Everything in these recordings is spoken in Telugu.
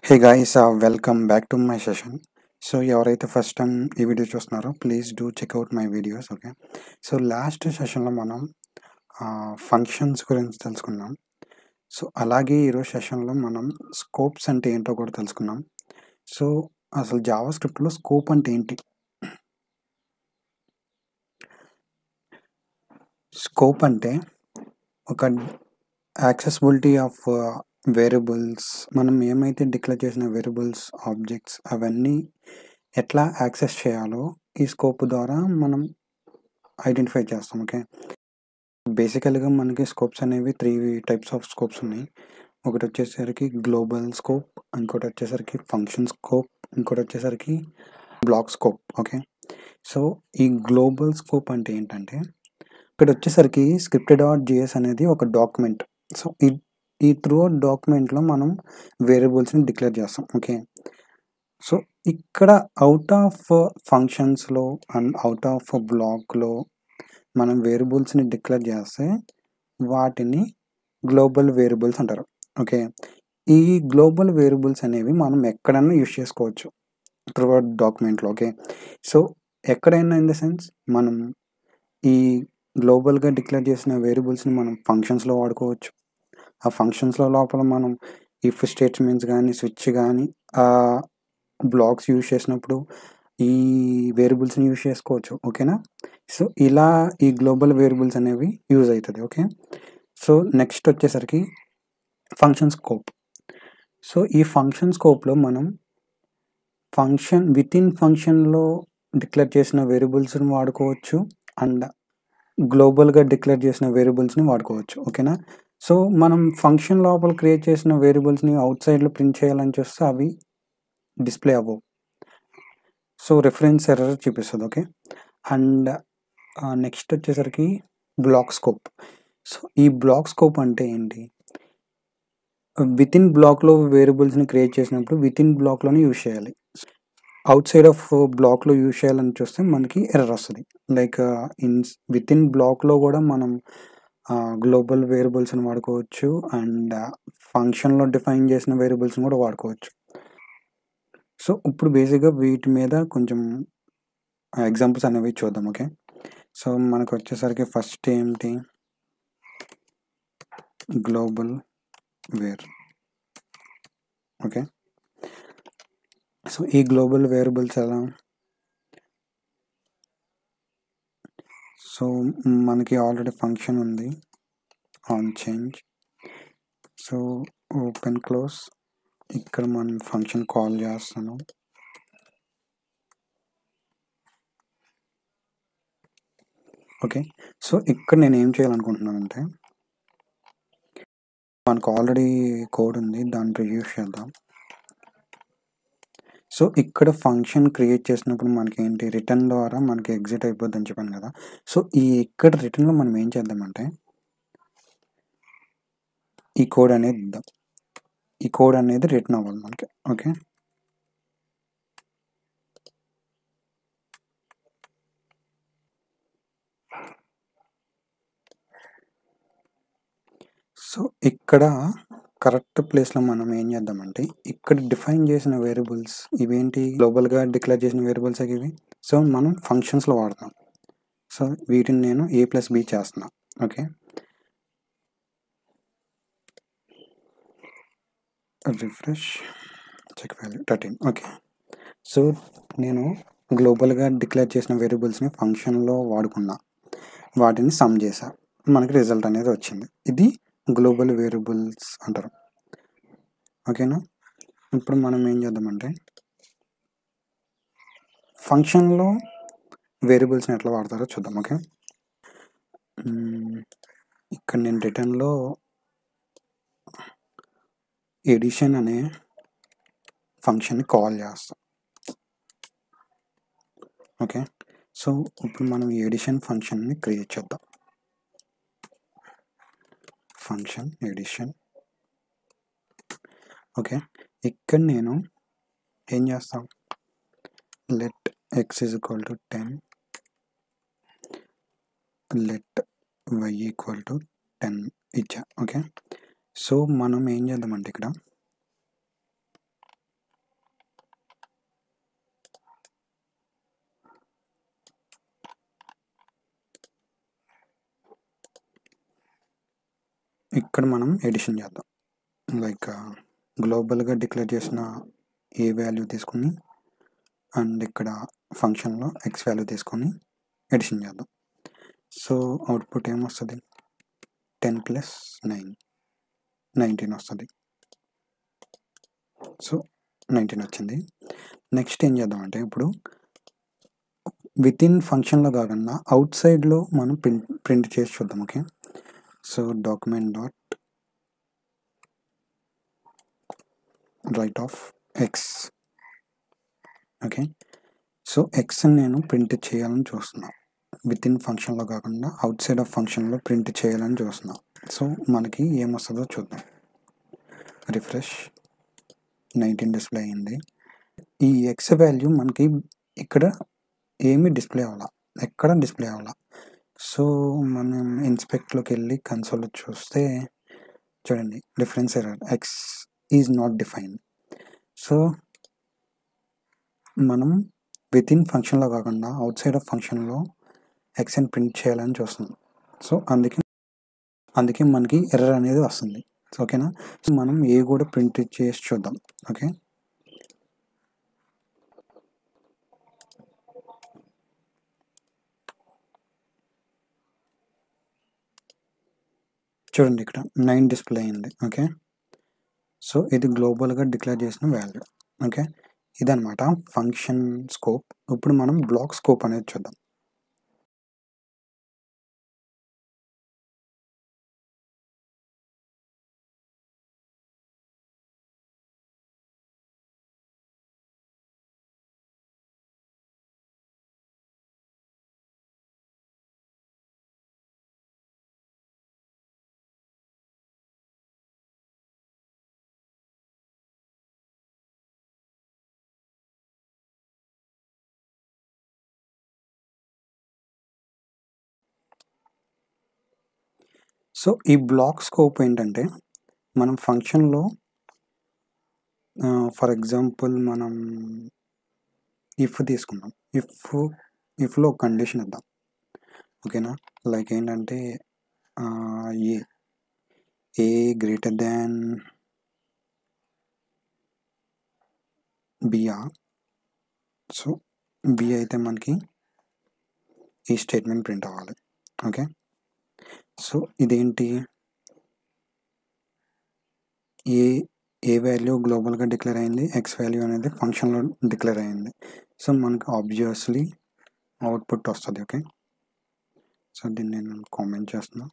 Hey guys, welcome back to my session. So ఎవరైతే ఫస్ట్ టైం ఈ వీడియో చూస్తున్నారో please do checkout my videos. Okay, so last సెషన్లో మనం ఫంక్షన్స్ గురించి తెలుసుకున్నాం. సో అలాగే ఈరోజు సెషన్లో మనం స్కోప్స్ అంటే ఏంటో కూడా తెలుసుకున్నాం. సో అసలు జావా స్క్రిప్ట్లో స్కోప్ అంటే ఏంటి? స్కోప్ అంటే ఒక యాక్సెసిబిలిటీ ఆఫ్ వేరియబుల్స్. మనం ఏమైతే డిక్లేర్ చేసిన వేరియబుల్స్, ఆబ్జెక్ట్స్ అవన్నీ ఎట్లా యాక్సెస్ చేయాలో ఈ స్కోప్ ద్వారా మనం ఐడెంటిఫై చేస్తాం. ఓకే, బేసికల్గా మనకి స్కోప్స్ అనేవి 3 టైప్స్ ఆఫ్ స్కోప్స్ ఉన్నాయి. ఒకటి వచ్చేసరికి గ్లోబల్ స్కోప్, ఇంకోటి వచ్చేసరికి ఫంక్షన్ స్కోప్, ఇంకోటి వచ్చేసరికి బ్లాక్ స్కోప్. ఓకే, సో ఈ గ్లోబల్ స్కోప్ అంటే ఏంటంటే ఇక్కడ వచ్చేసరికి script.js అనేది ఒక డాక్యుమెంట్. సో ఈ త్రూ డాక్యుమెంట్లో మనం వేరియబుల్స్ని డిక్లేర్ చేస్తాం. ఓకే, సో ఇక్కడ అవుట్ ఆఫ్ ఫంక్షన్స్లో అండ్ అవుట్ ఆఫ్ బ్లాక్లో మనం వేరియబుల్స్ని డిక్లేర్ చేస్తే వాటిని గ్లోబల్ వేరియబుల్స్ అంటారు. ఓకే, ఈ గ్లోబల్ వేరియబుల్స్ అనేవి మనం ఎక్కడైనా యూజ్ చేసుకోవచ్చు త్రూ అవుట్ డాక్యుమెంట్లో. ఓకే, సో ఎక్కడైనా ఇన్ ద సెన్స్ మనం ఈ గ్లోబల్గా డిక్లేర్ చేసిన వేరియబుల్స్ని మనం ఫంక్షన్స్లో వాడుకోవచ్చు. ఆ ఫంక్షన్స్లో లోపల మనం ఇఫ్ స్టేట్మెంట్స్ కానీ స్విచ్ కానీ బ్లాక్స్ యూజ్ చేసినప్పుడు ఈ వేరియబుల్స్ని యూజ్ చేసుకోవచ్చు. ఓకేనా, సో ఇలా ఈ గ్లోబల్ వేరియబుల్స్ అనేవి యూజ్ అవుతుంది. ఓకే, సో నెక్స్ట్ వచ్చేసరికి ఫంక్షన్ స్కోప్. సో ఈ ఫంక్షన్ స్కోప్లో మనం విత్ ఇన్ ఫంక్షన్లో డిక్లేర్ చేసిన వేరియబుల్స్ని వాడుకోవచ్చు అండ్ గ్లోబల్గా డిక్లేర్ చేసిన వేరియబుల్స్ని వాడుకోవచ్చు. ఓకేనా, సో మనం ఫంక్షన్ లోపల క్రియేట్ చేసిన వేరియబుల్స్ని అవుట్ సైడ్లో ప్రింట్ చేయాలని చూస్తే అవి డిస్ప్లే అవ్వవు. సో రిఫరెన్స్ ఎర్రర్ చూపిస్తుంది. ఓకే, అండ్ నెక్స్ట్ వచ్చేసరికి బ్లాక్ స్కోప్. సో ఈ బ్లాక్ స్కోప్ అంటే ఏంటి? విత్ ఇన్ బ్లాక్లో వేరియబుల్స్ని క్రియేట్ చేసినప్పుడు విత్ ఇన్ బ్లాక్లోనే యూజ్ చేయాలి. అవుట్ సైడ్ ఆఫ్ బ్లాక్లో యూజ్ చేయాలని చూస్తే మనకి ఎర్రర్ వస్తుంది. లైక్ విత్ ఇన్ బ్లాక్లో కూడా మనం గ్లోబల్ వేరియబుల్స్ని వాడుకోవచ్చు అండ్ ఫంక్షన్లో డిఫైన్ చేసిన వేరియబుల్స్ని కూడా వాడుకోవచ్చు. సో ఇప్పుడు బేసిక్గా వీటి మీద కొంచెం ఎగ్జాంపుల్స్ అనేవి చూద్దాం. ఓకే, సో మనకు వచ్చేసరికి ఫస్ట్ ఏంటి, గ్లోబల్ వేర్. ఓకే, సో ఈ గ్లోబల్ వేరియబుల్స్ ఎలా, సో మనకి ఆల్రెడీ ఫంక్షన్ ఉంది on change. So open close, ఇక్కడ మనం ఫంక్షన్ కాల్ చేస్తాను. ఓకే, సో ఇక్కడ నేను ఏం చేయాలనుకుంటున్నానంటే మనకు ఆల్రెడీ కోడ్ ఉంది, దాంట్లో యూజ్ చేద్దాం. సో ఇక్కడ ఫంక్షన్ క్రియేట్ చేసినప్పుడు మనకి ఏంటి రిటర్న్ ద్వారా మనకి ఎగ్జిట్ అయిపోద్ది అని చెప్పాను కదా. సో ఇక్కడ రిటర్న్లో మనం ఏం చేద్దామంటే ఈ కోడ్ అనేది ఇద్దాం. ఈ కోడ్ అనేది రిటర్న్ అవ్వాలి మనకి. ఓకే, సో ఇక్కడ కరెక్ట్ ప్లేస్లో మనం ఏం చేద్దామంటే ఇక్కడ డిఫైన్ చేసిన వేరియబుల్స్ ఇవేంటి, గ్లోబల్గా డిక్లేర్ చేసిన వేరియబుల్స్ ఇవి. సో మనం ఫంక్షన్స్లో వాడతాం. సో వీటిని నేను a+b చేస్తున్నా. Okay, refresh, check value 13. Okay, so నేను గ్లోబల్గా డిక్లేర్ చేసిన వేరియబుల్స్ని ఫంక్షన్లో వాడుకున్నా, వాటిని సమ్ చేసా, మనకి రిజల్ట్ అనేది వచ్చింది. ఇది గ్లోబల్ వేరియబుల్స్ అంటారు. ఓకేనా, ఇప్పుడు మనం ఏం చేద్దామంటే ఫంక్షన్లో వేరియబుల్స్ని ఎట్లా వాడతారో చూద్దాం. ఓకే, ఇక్కడ నేను రిటర్న్లో ఎడిషన్ అనే ఫంక్షన్ని కాల్ చేస్తాం. ఓకే, సో ఇప్పుడు మనం ఎడిషన్ ఫంక్షన్ని క్రియేట్ చేద్దాం. Function edition. ఓకే, ఇక్కడ నేను ఏం చేస్తాం, లెట్ x = 10, లెట్ y = 10 ఇచ్చా. ఓకే, సో మనం ఏం చేద్దామంటే ఇక్కడ ఇక్కడ మనం ఎడిషన్ చేద్దాం. లైక్ గ్లోబల్గా డిక్లేర్ చేసిన ఏ వాల్యూ తీసుకుని అండ్ ఇక్కడ ఫంక్షన్లో ఎక్స్ వాల్యూ తీసుకొని ఎడిషన్ చేద్దాం. సో అవుట్పుట్ ఏమొస్తుంది? 10 + 9 19 వస్తుంది. సో 19 వచ్చింది. నెక్స్ట్ ఏం చేద్దామంటే ఇప్పుడు విత్ ఇన్ ఫంక్షన్లో కాకుండా అవుట్ సైడ్లో మనం ప్రింట్ చేసి చూద్దాం. Okay, so document dot right of X. Okay, so X నేను ప్రింట్ చేయాలని చూస్తున్నా. విత్ ఇన్ ఫంక్షన్లో కాకుండా అవుట్ సైడ్ ఆఫ్ ఫంక్షన్లో ప్రింట్ చేయాలని చూస్తున్నా. సో మనకి ఏమొస్తుందో చూద్దాం. రిఫ్రెష్, 19 డిస్ప్లే అయింది. ఈ ఎక్స్ వాల్యూ మనకి ఇక్కడ ఏమీ డిస్ప్లే అవ్వాల, ఎక్కడ డిస్ప్లే అవ్వాల. సో మనం ఇన్స్పెక్ట్లోకి వెళ్ళి కన్సోల్లో చూస్తే చూడండి, difference error, X is not defined. So మనం విత్ ఇన్ ఫంక్షన్లో కాకుండా అవుట్ సైడ్ ఆఫ్ ఫంక్షన్లో ఎక్స్ని ప్రింట్ చేయాలని చూస్తున్నాం. సో అందుకే మనకి ఎర్రర్ అనేది వస్తుంది. ఓకేనా? సో మనం ఏ కూడా ప్రింట్ చేసి చూద్దాం. ఓకే, చూడండి ఇక్కడ 9 డిస్ప్లే అయింది. ఓకే, సో ఇది గ్లోబల్గా డిక్లేర్ చేసిన వాల్యూ. ఓకే, ఇదనమాట ఫంక్షన్ స్కోప్. ఇప్పుడు మనం బ్లాక్ స్కోప్ అనేది చూద్దాం. సో ఈ బ్లాక్ స్కోప్ ఏంటంటే మనం ఫంక్షన్లో ఫర్ ఎగ్జాంపుల్ మనం ఇఫ్ తీసుకుందాం. ఇఫ్లో కండిషన్ ఇద్దాం. ఓకేనా? లైక్ ఏంటంటే ఏ గ్రేటర్ దాన్ బిఆ. సో బి అయితే మనకి ఈ స్టేట్మెంట్ ప్రింట్ అవ్వాలి. ఓకే, సో ఇదేంటి, ఏ వాల్యూ గ్లోబల్గా డిక్లేర్ అయింది, ఎక్స్ వాల్యూ అనేది ఫంక్షన్లో డిక్లేర్ అయింది. సో మనకు ఆబ్వియస్లీ అవుట్పుట్ వస్తుంది. ఓకే, సో దీన్ని నేను కామెంట్ చేస్తున్నా.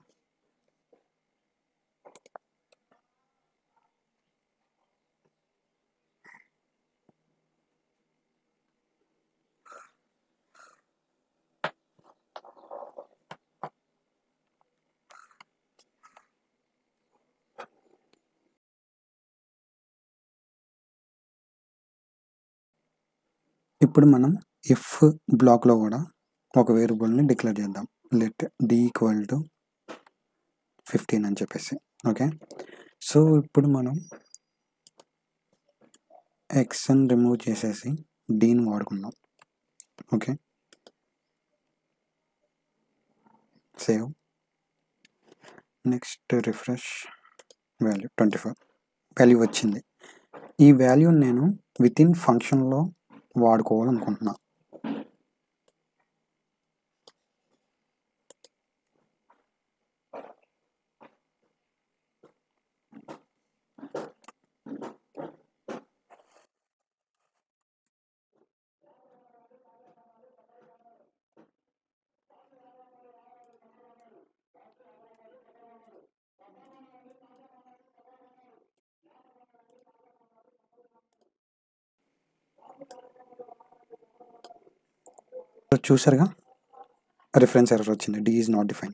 ఇప్పుడు మనం ఇఫ్ బ్లాక్లో కూడా ఒక వేరియబుల్ని డిక్లేర్ చేద్దాం. లెట్ డి = 15 అని చెప్పేసి. ఓకే, సో ఇప్పుడు మనం ఎక్స్ని రిమూవ్ చేసేసి డీని వాడుకుందాం. Okay, save. Next refresh, value 24 value వచ్చింది. ఈ వాల్యూని నేను విత్ ఇన్ ఫంక్షన్లో వాడుకోవాలనుకుంటున్నా. చూసారుగా, రిఫరెన్స్ ఎర్రర్ వచ్చింది, D is not define.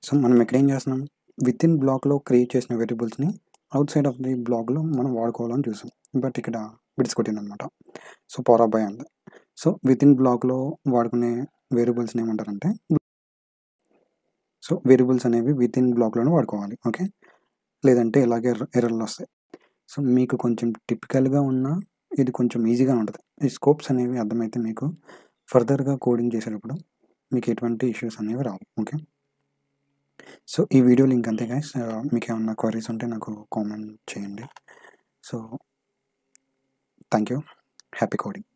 So మనం ఇక్కడ ఏం చేస్తున్నాం, విత్ ఇన్ బ్లాక్లో క్రియేట్ చేసిన వేరియబుల్స్ని అవుట్ సైడ్ ఆఫ్ ది బ్లాక్లో మనం వాడుకోవాలని చూసాం. బట్ ఇక్కడ బిట్స్ కొట్టింది అనమాట. సో పవర్ ఆఫ్ బై అంది. సో విత్ ఇన్ బ్లాక్లో వాడుకునే వేరియబుల్స్ని ఏమంటారంటే, సో వేరియబుల్స్ అనేవి విత్ ఇన్ బ్లాక్లోనే వాడుకోవాలి. ఓకే, లేదంటే ఇలాగే ఎర్రర్లు వస్తాయి. సో మీకు కొంచెం టిపికల్గా ఉన్న ఇది కొంచెం ఈజీగా ఉంటుంది. ఈ స్కోప్స్ అనేవి అర్థమైతే మీకు ఫర్దర్గా కోడింగ్ చేసేటప్పుడు మీకు ఎటువంటి ఇష్యూస్ అనేవి రావు. ఓకే, సో ఈ వీడియో లింక్ అంతే గైస్. మీకు ఏమన్నా క్వరీస్ ఉంటే నాకు కామెంట్ చేయండి. So thank you. Happy coding.